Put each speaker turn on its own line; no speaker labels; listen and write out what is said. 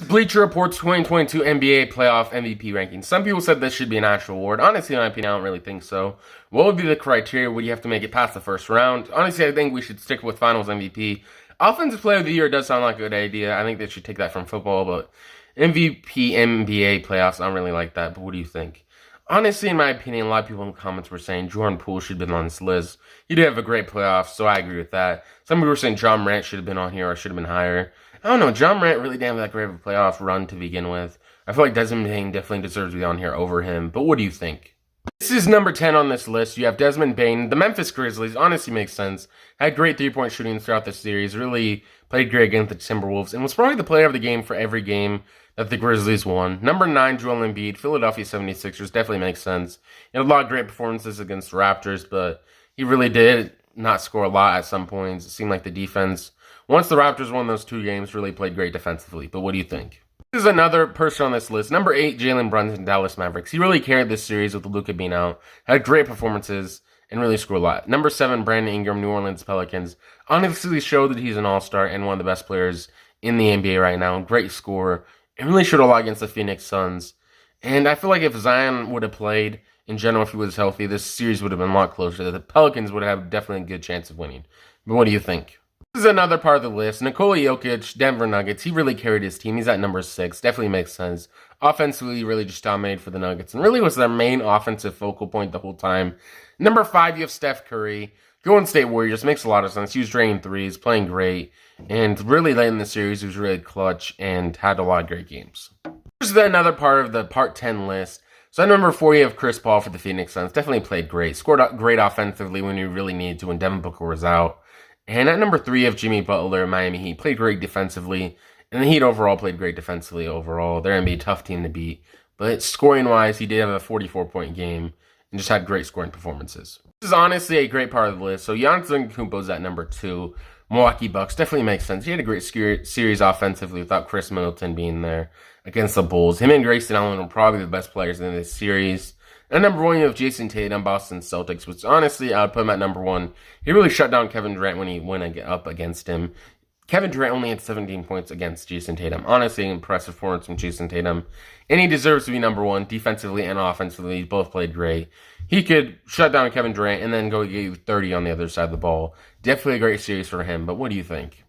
Bleacher Report's 2022 NBA playoff MVP ranking. Some people said this should be an actual award. Honestly, in my opinion, I don't really think so. What would be the criteria? Would you have to make it past the first round? Honestly, I think we should stick with Finals MVP. Offensive Player of the Year does sound like a good idea. I think they should take that from football, but MVP NBA playoffs, I don't really like that. But what do you think? Honestly, in my opinion, a lot of people in the comments were saying Jordan Poole should have been on this list. He did have a great playoff, so I agree with that. Some people were saying John Morant should have been on here or should have been higher. I don't know. John Morant really didn't have that great of a playoff run to begin with. I feel like Desmond Bane definitely deserves to be on here over him. But what do you think? This is number 10 on this list. You have Desmond Bane. The Memphis Grizzlies honestly makes sense. Had great three-point shooting throughout the series. Really played great against the Timberwolves. And was probably the player of the game for every game that the Grizzlies won. Number 9, Joel Embiid. Philadelphia 76ers. Definitely makes sense. He had a lot of great performances against the Raptors, but he really did not score a lot at some points. It seemed like the defense, once the Raptors won those 2 games, really played great defensively. But what do you think? This is another person on this list. Number 8, Jalen Brunson, Dallas Mavericks. He really carried this series with Luka being out. Had great performances and really scored a lot. Number 7, Brandon Ingram, New Orleans Pelicans. Honestly showed that he's an all-star and one of the best players in the NBA right now. Great scorer. And really showed a lot against the Phoenix Suns. And I feel like if Zion would have played, in general, if he was healthy, this series would have been a lot closer. The Pelicans would have definitely a good chance of winning. But what do you think? This is another part of the list. Nikola Jokic, Denver Nuggets. He really carried his team. He's at number 6. Definitely makes sense. Offensively, really just dominated for the Nuggets. And really was their main offensive focal point the whole time. Number 5, you have Steph Curry. Golden State Warriors. Makes a lot of sense. He was draining threes, playing great. And really late in the series, he was really clutch and had a lot of great games. Here's another part of the part 10 list. So at number 4, you have Chris Paul for the Phoenix Suns. Definitely played great. Scored great offensively when he really needed to when Devin Booker was out. And at number 3, you have Jimmy Butler, Miami Heat. Played great defensively. And the Heat overall played great defensively overall. They're going to be a tough team to beat. But scoring-wise, he did have a 44-point game and just had great scoring performances. This is honestly a great part of the list. So Giannis Antetokounmpo's at number 2. Milwaukee Bucks definitely makes sense. He had a great series offensively without Chris Middleton being there against the Bulls. Him and Grayson Allen are probably the best players in this series. And number 1, you have Jason Tatum, Boston Celtics, which honestly, I would put him at number 1. He really shut down Kevin Durant when he went up against him. Kevin Durant only had 17 points against Jason Tatum. Honestly, an impressive performance from Jason Tatum. And he deserves to be number 1 defensively and offensively. Both played great. He could shut down Kevin Durant and then go get you 30 on the other side of the ball. Definitely a great series for him, but what do you think?